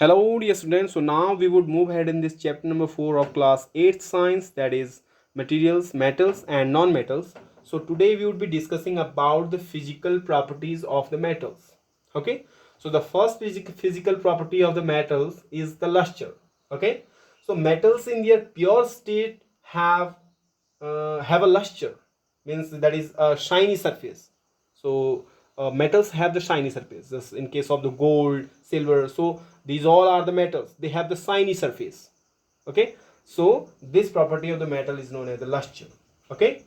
Hello, dear students. So now we would move ahead in this chapter number 4 of class 8 science, that is materials, metals and non-metals. So today we would be discussing about the physical properties of the metals. Okay. So the first physical property of the metals is the luster. Okay. So metals in their pure state have a luster, means that is a shiny surface. So metals have the shiny surface. Just in case of the gold, silver, so these all are the metals, they have the shiny surface. Okay, so this property of the metal is known as the luster. Okay,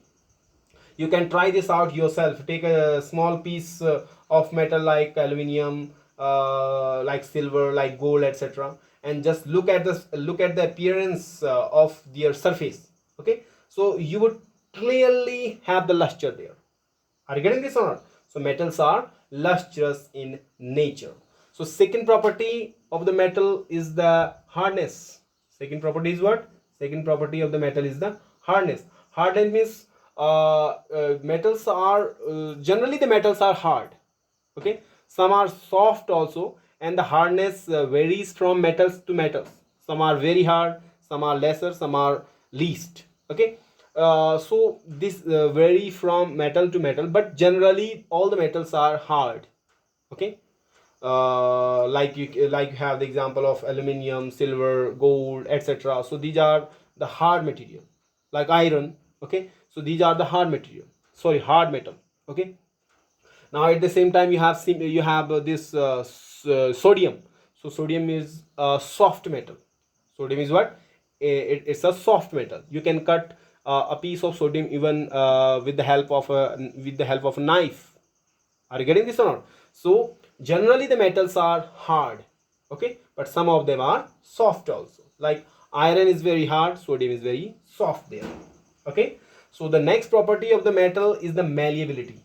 you can try this out yourself. Take a small piece of metal like aluminium, like silver, like gold, etc., and just look at the appearance of their surface. Okay, so you would clearly have the luster there. Are you getting this or not? So metals are lustrous in nature. So second property of the metal is the hardness. Second property is what? Second property of the metal is the hardness. Hardness means metals are generally the metals are hard. Okay, some are soft also, and the hardness varies from metals to metals. Some are very hard, some are lesser, some are least. Okay, so this vary from metal to metal, but generally all the metals are hard. Okay, like you have the example of aluminium, silver, gold, etc. So these are the hard material, like iron. Okay, so these are the hard material, sorry, hard metal. Okay, now at the same time you have this sodium. So sodium is a soft metal. Sodium is what? It's a soft metal. You can cut a piece of sodium even with the help of a knife. Are you getting this or not? So generally the metals are hard. Okay, but some of them are soft also, like iron is very hard, sodium is very soft there. Okay, so the next property of the metal is the malleability.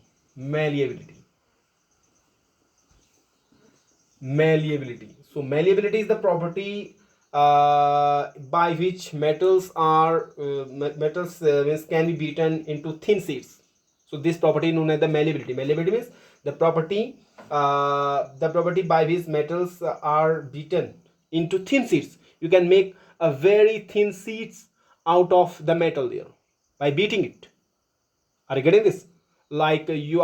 So malleability is the property by which metals can be beaten into thin sheets. So this property known as the malleability. Malleability means the property by which metals are beaten into thin sheets. You can make a very thin sheets out of the metal there by beating it. Are you getting this? Like you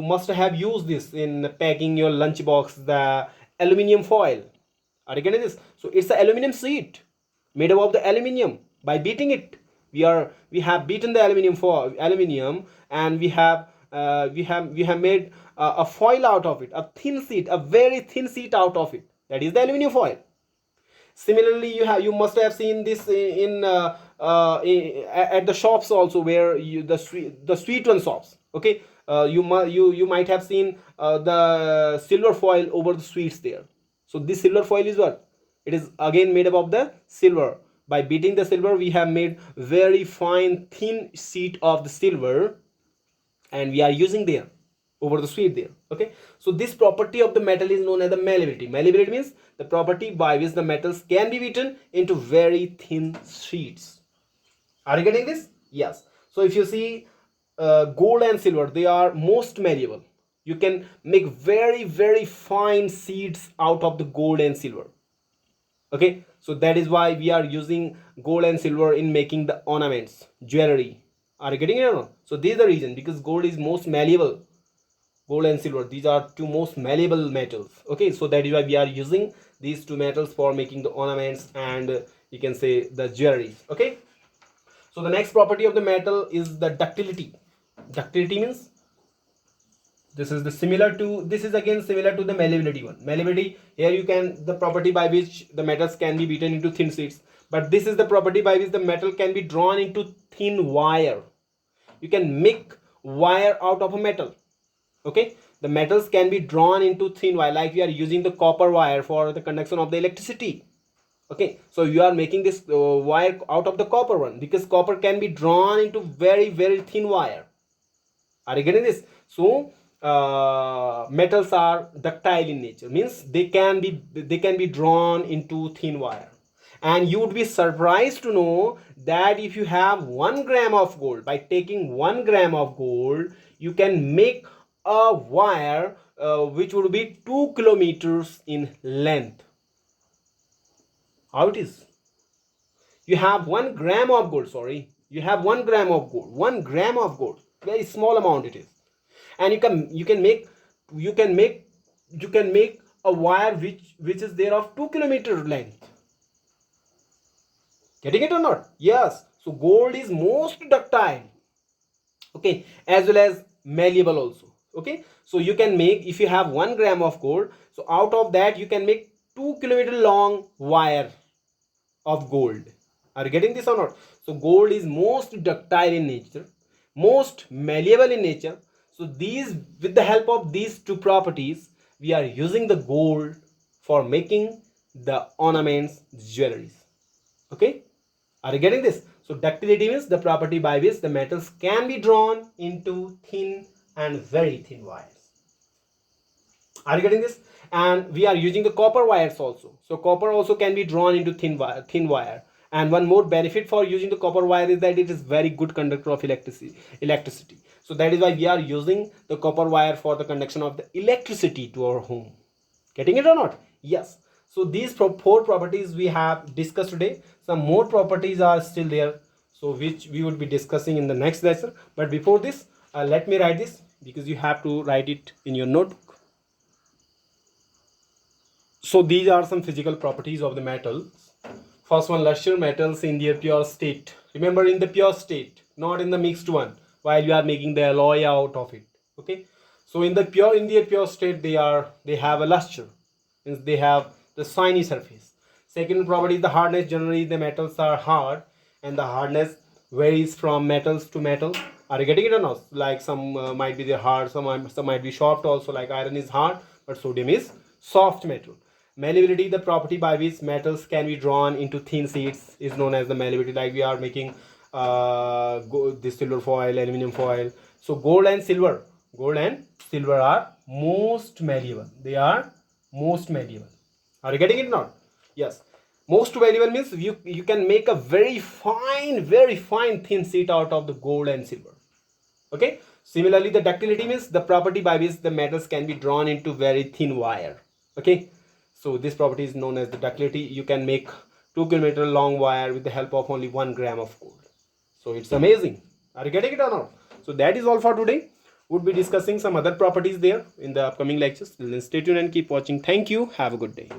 must have used this in packing your lunchbox, the aluminum foil. Are you getting this? So it's the aluminum sheet made up of the aluminum. By beating it, we have beaten the aluminum, and we have made a foil out of it, a thin sheet, a very thin sheet out of it. That is the aluminum foil. Similarly, you must have seen this at the shops also, where the sweet one shops. Okay, you might have seen the silver foil over the sweets there. So this silver foil is what? It is again made up of the silver. By beating the silver, we have made very fine thin sheet of the silver, and we are using there over the sweet there. Okay, so this property of the metal is known as the malleability means the property by which the metals can be beaten into very thin sheets. Are you getting this? Yes. So if you see gold and silver, they are most malleable. You can make very very fine sheets out of the gold and silver. Okay, so that is why we are using gold and silver in making the ornaments, jewelry. Are you getting it or not? So this is the reason, because gold is most malleable. Gold and silver, these are two most malleable metals. Okay, so that is why we are using these two metals for making the ornaments and you can say the jewelry. Okay, so the next property of the metal is the ductility. Ductility means this is again similar to the malleability one. Malleability, here you can, the property by which the metals can be beaten into thin sheets, but this is the property by which the metal can be drawn into thin wire. You can make wire out of a metal. Okay, the metals can be drawn into thin wire, like we are using the copper wire for the conduction of the electricity. Okay, so you are making this wire out of the copper one, because copper can be drawn into very very thin wire. Are you getting this? So metals are ductile in nature, means they can be drawn into thin wire. And you would be surprised to know that if you have 1 gram of gold, by taking 1 gram of gold, you can make a wire which would be 2 kilometers in length. How it is? You have 1 gram of gold, sorry. You have 1 gram of gold. 1 gram of gold. Very small amount it is. And you can make a wire which is there of 2 kilometer length. Getting it or not? Yes. So gold is most ductile. Okay, as well as malleable also. Okay, so you can make, if you have 1 gram of gold, so out of that you can make 2 kilometer long wire of gold. Are you getting this or not? So gold is most ductile in nature, most malleable in nature. So these, with the help of these two properties, we are using the gold for making the ornaments, jewelries. Okay, are you getting this? So ductility means the property by which the metals can be drawn into thin and very thin wires. Are you getting this? And we are using the copper wires also. So copper also can be drawn into thin wire. And one more benefit for using the copper wire is that it is very good conductor of electricity. So that is why we are using the copper wire for the conduction of the electricity to our home. Getting it or not? Yes. So these four properties we have discussed today. Some more properties are still there, so which we would be discussing in the next lesson. But before this, let me write this, because you have to write it in your notebook. So these are some physical properties of the metals. First one, luster metals in their pure state. Remember, in the pure state, not in the mixed one, while you are making the alloy out of it. Okay. So in their pure state, they have a luster, means they have the shiny surface. Second property is the hardness. Generally, the metals are hard, and the hardness varies from metals to metal. Are you getting it or not? Like some might be the hard, some might be soft also. Like iron is hard, but sodium is soft metal. Malleability, the property by which metals can be drawn into thin sheets, is known as the malleability. Like we are making this silver foil, aluminum foil. So gold and silver are most malleable. They are most malleable. Are you getting it now? Yes. Most malleable means you can make a very fine thin sheet out of the gold and silver. Okay. Similarly, the ductility means the property by which the metals can be drawn into very thin wire. Okay. So this property is known as the ductility. You can make 2 kilometer long wire with the help of only 1 gram of gold. So it's amazing. Are you getting it or not? So that is all for today. We'll be discussing some other properties there in the upcoming lectures. Stay tuned and keep watching. Thank you. Have a good day.